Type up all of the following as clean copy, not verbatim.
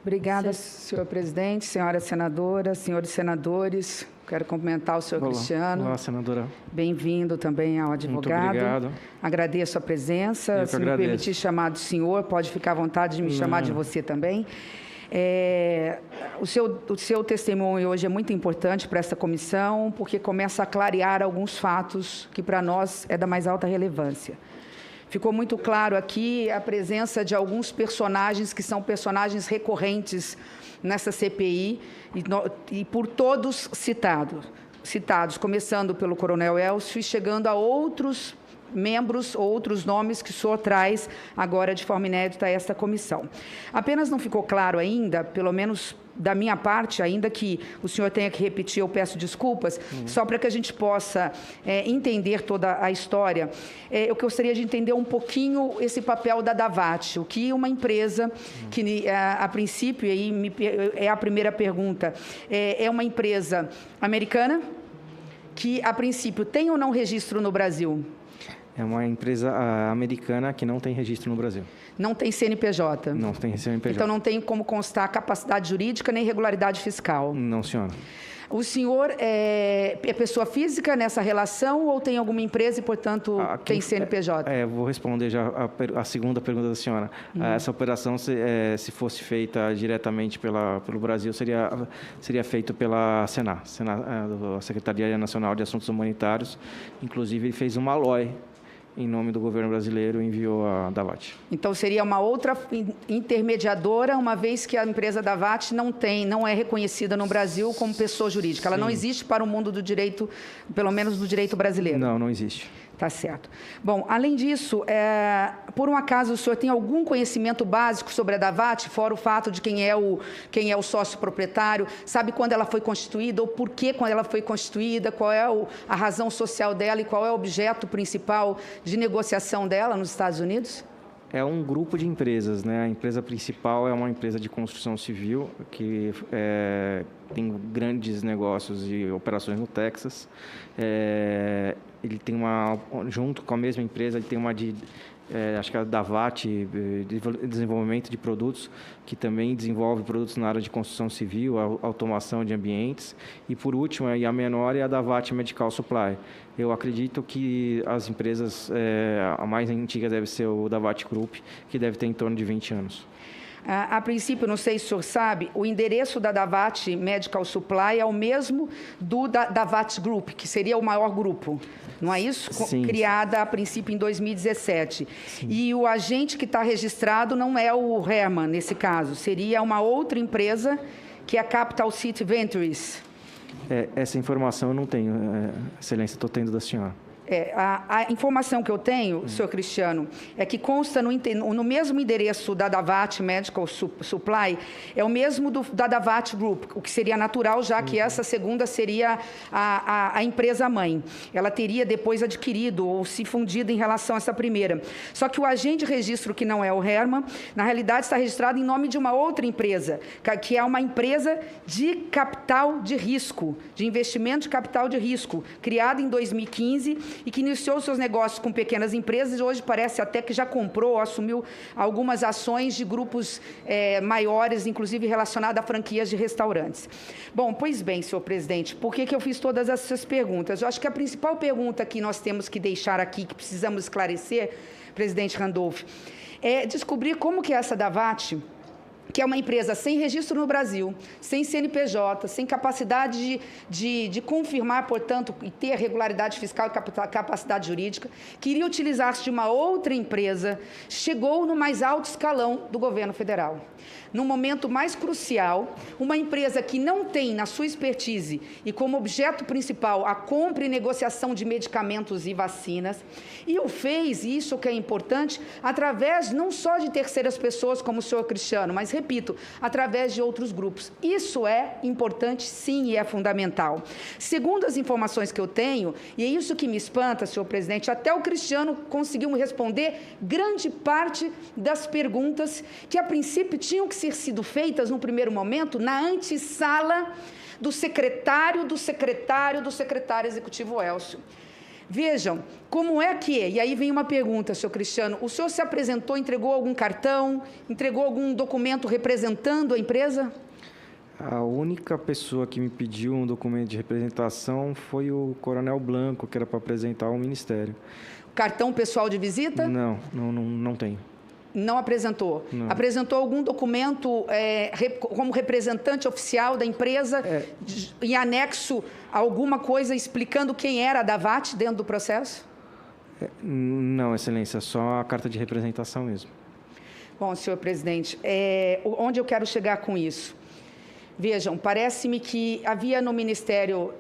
Obrigada, senhor presidente, senhora senadora, senhores senadores. Quero cumprimentar o senhor Cristiano. Olá, senadora. Bem-vindo também ao advogado. Muito obrigado. Agradeço a presença. Se me permitir chamar de senhor, pode ficar à vontade de me chamar de você também. O seu testemunho hoje é muito importante para essa comissão, porque começa a clarear alguns fatos que, para nós, é da mais alta relevância. Ficou muito claro aqui a presença de alguns personagens que são personagens recorrentes nessa CPI e por todos citados, começando pelo Coronel Elcio e chegando a outros membros, outros nomes que o senhor traz agora de forma inédita a esta comissão. Apenas não ficou claro ainda, pelo menos da minha parte, ainda que o senhor tenha que repetir, eu peço desculpas, só para que a gente possa entender toda a história. Eu gostaria de entender um pouquinho esse papel da Davat, o que uma empresa que, a princípio, aí é a primeira pergunta, é uma empresa americana que, a princípio, tem ou não registro no Brasil? É uma empresa americana que não tem registro no Brasil. Não tem CNPJ? Não tem CNPJ. Então, não tem como constar capacidade jurídica nem regularidade fiscal? Não, senhora. O senhor é pessoa física nessa relação ou tem alguma empresa e, portanto, tem CNPJ? Vou responder já a segunda pergunta da senhora. Essa operação, se fosse feita diretamente pelo Brasil, seria feito pela SENA, a Secretaria Nacional de Assuntos Humanitários. Inclusive, ele fez uma LOI em nome do governo brasileiro, enviou a Davat. Então, seria uma outra intermediadora, uma vez que a empresa Davat não é reconhecida no Brasil como pessoa jurídica. Ela não existe para o mundo do direito, pelo menos do direito brasileiro. Não, não existe. Tá certo. Bom, além disso, por um acaso o senhor tem algum conhecimento básico sobre a Davat, fora o fato de quem é o sócio proprietário? Sabe quando ela foi constituída ou por que quando ela foi constituída? Qual é a razão social dela e qual é o objeto principal de negociação dela nos Estados Unidos? É um grupo de empresas, né? A empresa principal é uma empresa de construção civil que tem grandes negócios e operações no Texas. Ele tem junto com a mesma empresa, ele tem acho que é a Davat, desenvolvimento de produtos, que também desenvolve produtos na área de construção civil, automação de ambientes. E, por último, e a menor, é a Davat Medical Supply. Eu acredito que as empresas, a mais antiga deve ser o Davat Group, que deve ter em torno de 20 anos. A princípio, não sei se o senhor sabe, o endereço da Davat Medical Supply é o mesmo do da Davat Group, que seria o maior grupo, não é isso? Sim. Criada, a princípio, em 2017. Sim. E o agente que está registrado não é o Herman, nesse caso, seria uma outra empresa, que é a Capital City Ventures. Essa informação eu não tenho, Excelência, estou tendo da senhora. A informação que eu tenho, senhor Cristiano, é que consta no mesmo endereço da Davat Medical Supply, é o mesmo da Davat Group, o que seria natural, já que essa segunda seria a empresa-mãe. Ela teria depois adquirido ou se fundido em relação a essa primeira. Só que o agente de registro, que não é o Herman, na realidade está registrado em nome de uma outra empresa, que é uma empresa de capital de risco, de investimento de capital de risco, criada em 2015 e que iniciou seus negócios com pequenas empresas e hoje parece até que já comprou ou assumiu algumas ações de grupos maiores, inclusive relacionadas a franquias de restaurantes. Bom, pois bem, senhor presidente, por que eu fiz todas essas perguntas? Eu acho que a principal pergunta que nós temos que deixar aqui, que precisamos esclarecer, presidente Randolph, é descobrir como que essa Davat, que é uma empresa sem registro no Brasil, sem CNPJ, sem capacidade de confirmar, portanto, e ter regularidade fiscal e capacidade jurídica, queria utilizar-se de uma outra empresa, chegou no mais alto escalão do governo federal. No momento mais crucial, uma empresa que não tem na sua expertise e como objeto principal a compra e negociação de medicamentos e vacinas, e o fez, e isso que é importante, através não só de terceiras pessoas como o senhor Cristiano, mas, repito, através de outros grupos. Isso é importante, sim, e é fundamental. Segundo as informações que eu tenho, e é isso que me espanta, senhor presidente, até o Cristiano conseguiu me responder grande parte das perguntas que, a princípio, tinham que ser sido feitas, no primeiro momento, na antessala do secretário executivo Elcio. Vejam, como é que é? E aí vem uma pergunta, senhor Cristiano. O senhor se apresentou, entregou algum cartão, entregou algum documento representando a empresa? A única pessoa que me pediu um documento de representação foi o Coronel Blanco, que era para apresentar ao Ministério. Cartão pessoal de visita? Não tenho. Não apresentou? Não. Apresentou algum documento como representante oficial da empresa, em anexo a alguma coisa explicando quem era a Davat dentro do processo? Não, Excelência, só a carta de representação mesmo. Bom, senhor presidente, onde eu quero chegar com isso? Vejam, parece-me que havia no Ministério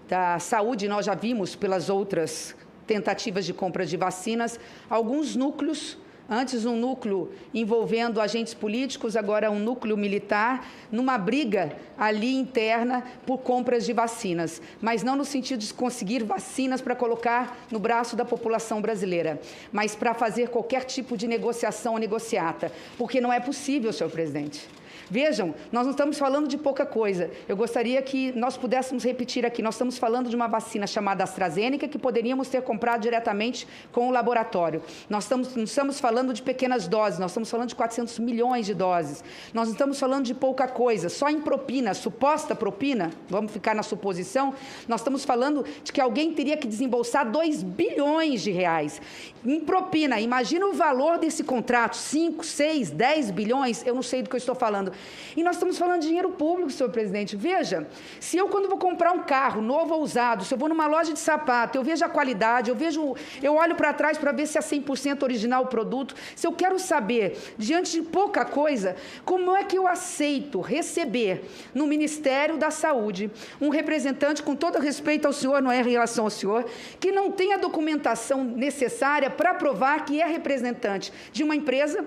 da Saúde, nós já vimos pelas outras tentativas de compra de vacinas, alguns núcleos. Antes um núcleo envolvendo agentes políticos, agora um núcleo militar, numa briga ali interna por compras de vacinas, mas não no sentido de conseguir vacinas para colocar no braço da população brasileira, mas para fazer qualquer tipo de negociação ou negociata, porque não é possível, senhor presidente. Vejam, nós não estamos falando de pouca coisa. Eu gostaria que nós pudéssemos repetir aqui. Nós estamos falando de uma vacina chamada AstraZeneca que poderíamos ter comprado diretamente com o laboratório. Não estamos falando de pequenas doses, nós estamos falando de 400 milhões de doses. Nós não estamos falando de pouca coisa, só em propina, suposta propina, vamos ficar na suposição, nós estamos falando de que alguém teria que desembolsar 2 bilhões de reais. Em propina, imagina o valor desse contrato, 5, 6, 10 bilhões, eu não sei do que eu estou falando. E nós estamos falando de dinheiro público, senhor presidente. Veja, se eu quando vou comprar um carro novo ou usado, se eu vou numa loja de sapato, eu vejo a qualidade, eu olho para trás para ver se é 100% original o produto, se eu quero saber, diante de pouca coisa, como é que eu aceito receber no Ministério da Saúde um representante, com todo respeito ao senhor, não é em relação ao senhor, que não tem a documentação necessária para provar que é representante de uma empresa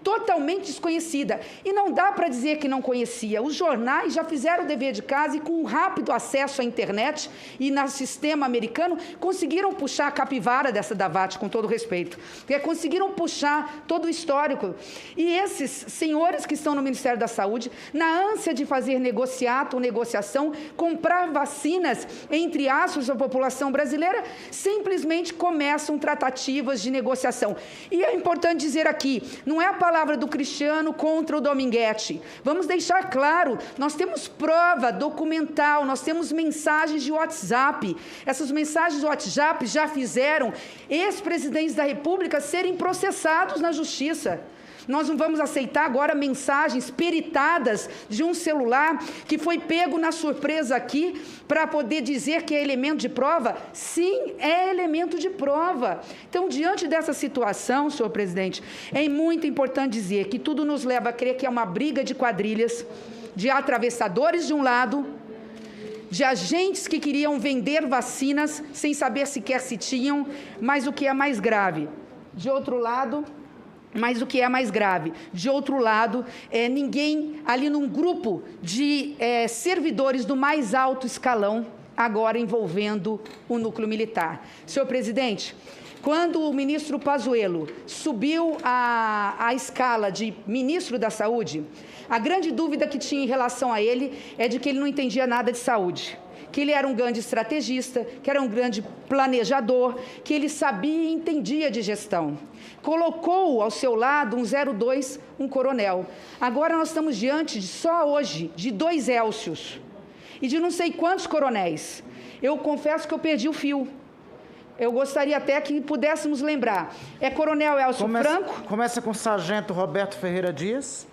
totalmente desconhecida. E não dá para dizer que não conhecia. Os jornais já fizeram o dever de casa e, com um rápido acesso à internet e no sistema americano, conseguiram puxar a capivara dessa Davat, com todo respeito. Conseguiram puxar todo o histórico. E esses senhores que estão no Ministério da Saúde, na ânsia de fazer negociato ou negociação, comprar vacinas, entre aspas, da população brasileira, simplesmente começam tratativas de negociação. E é importante dizer aqui, não é a palavra do Cristiano contra o Dominguete. Vamos deixar claro, nós temos prova documental, nós temos mensagens de WhatsApp. Essas mensagens de WhatsApp já fizeram ex-presidentes da República serem processados na Justiça. Nós não vamos aceitar agora mensagens peritadas de um celular que foi pego na surpresa aqui para poder dizer que é elemento de prova. Sim, é elemento de prova. Então, diante dessa situação, senhor presidente, é muito importante dizer que tudo nos leva a crer que é uma briga de quadrilhas, de atravessadores de um lado, de agentes que queriam vender vacinas sem saber sequer se tinham, mas o que é mais grave, de outro lado... Mas o que é mais grave, de outro lado, ninguém ali num grupo de servidores do mais alto escalão, agora envolvendo o núcleo militar. Senhor presidente, quando o ministro Pazuello subiu a escala de ministro da Saúde, a grande dúvida que tinha em relação a ele é de que ele não entendia nada de saúde, que ele era um grande estrategista, que era um grande planejador, que ele sabia e entendia de gestão. Colocou ao seu lado um 02, um coronel. Agora nós estamos diante, só hoje, de 2 Élcios e de não sei quantos coronéis. Eu confesso que eu perdi o fio. Eu gostaria até que pudéssemos lembrar. É coronel Élcio Franco? Começa com o sargento Roberto Ferreira Dias,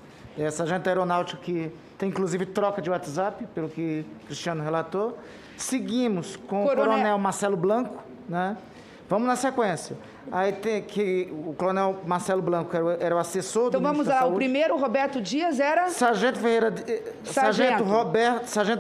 sargento aeronáutico que tem inclusive troca de WhatsApp, pelo que o Cristiano relatou. Seguimos com o coronel Marcelo Blanco, né? Vamos na sequência. Aí tem que o coronel Marcelo Blanco era o assessor do ministro da Saúde. Então vamos lá, o primeiro, Roberto Dias, era... Sargento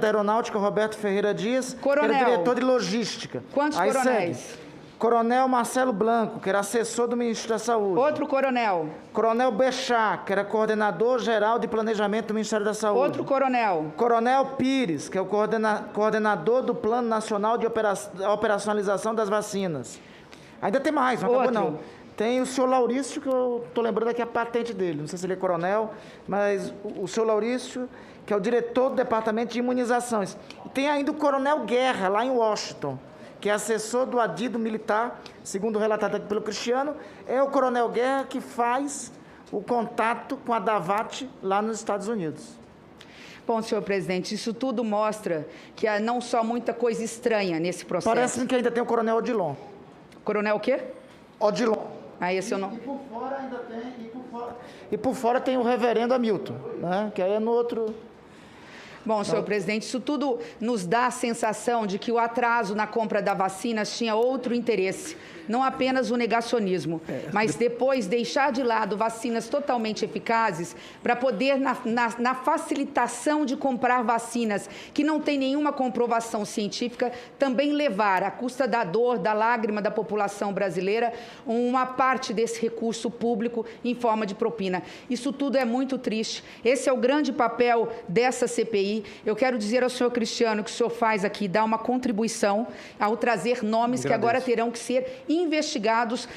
Aeronáutica Roberto Ferreira Dias, coronel. Que era diretor de logística. Quantos aí coronéis? Segue. Coronel Marcelo Blanco, que era assessor do ministro da Saúde. Outro coronel. Coronel Bechat, que era coordenador geral de planejamento do Ministério da Saúde. Outro coronel. Coronel Pires, que é o coordenador do Plano Nacional de Operacionalização das Vacinas. Ainda tem mais, não acabou não. Tem o senhor Laurício, que eu estou lembrando aqui a patente dele, não sei se ele é coronel, mas o senhor Laurício, que é o diretor do Departamento de Imunizações. E tem ainda o coronel Guerra, lá em Washington, que é assessor do adido militar, segundo relatado aqui pelo Cristiano, é o Coronel Guerra que faz o contato com a Davat lá nos Estados Unidos. Bom, senhor presidente, isso tudo mostra que há não só muita coisa estranha nesse processo. Parece-me que ainda tem o Coronel Odilon. Coronel o quê? Odilon. Ah, esse eu não... E por fora ainda tem, e por fora tem o reverendo Hamilton, né? Que aí é no outro... Bom, senhor presidente, isso tudo nos dá a sensação de que o atraso na compra da vacina tinha outro interesse, não apenas o negacionismo, mas depois deixar de lado vacinas totalmente eficazes para poder, na facilitação de comprar vacinas que não tem nenhuma comprovação científica, também levar, à custa da dor, da lágrima da população brasileira, uma parte desse recurso público em forma de propina. Isso tudo é muito triste. Esse é o grande papel dessa CPI. Eu quero dizer ao senhor Cristiano que o senhor faz aqui, dá uma contribuição ao trazer nomes que agora terão que ser investigados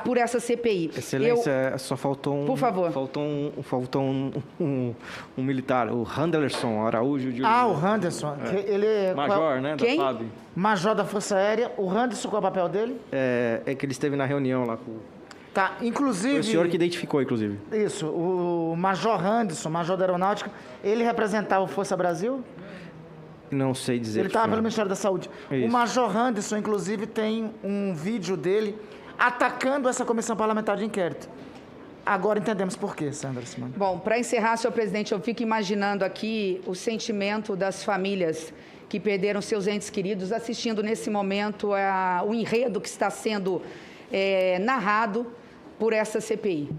por essa CPI. Excelência, só faltou um... Por favor. Faltou um militar, o Randerson Araújo de... Ah, o Randerson. Ele é... Major, né? Quem? Da FAB. Major da Força Aérea. O Randerson, qual é o papel dele? É que ele esteve na reunião lá com... Tá, inclusive... Foi o senhor que identificou, inclusive. Isso, o Major Randerson, Major da Aeronáutica, ele representava o Força Brasil? Não sei dizer. Ele estava pelo Ministério da Saúde. Isso. O Major Randerson, inclusive, tem um vídeo dele atacando essa comissão parlamentar de inquérito. Agora entendemos por quê, Sandra Simone. Bom, para encerrar, senhor presidente, eu fico imaginando aqui o sentimento das famílias que perderam seus entes queridos, assistindo nesse momento o enredo que está sendo narrado por essa CPI.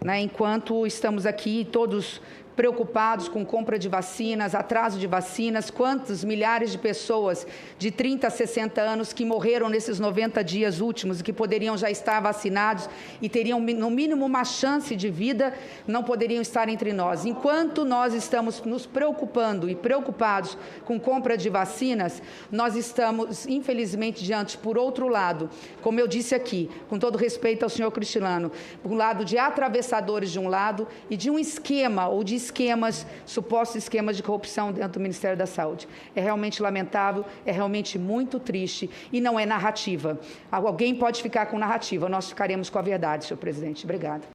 Né? Enquanto estamos aqui todos preocupados com compra de vacinas, atraso de vacinas, quantos milhares de pessoas de 30 a 60 anos que morreram nesses 90 dias últimos e que poderiam já estar vacinados e teriam, no mínimo, uma chance de vida, não poderiam estar entre nós. Enquanto nós estamos nos preocupando e preocupados com compra de vacinas, nós estamos, infelizmente, diante, por outro lado, como eu disse aqui, com todo respeito ao senhor Cristiano, um lado de atravessadores de um lado e de um esquema ou de supostos esquemas de corrupção dentro do Ministério da Saúde. É realmente lamentável, é realmente muito triste e não é narrativa. Alguém pode ficar com narrativa, nós ficaremos com a verdade, senhor presidente. Obrigada.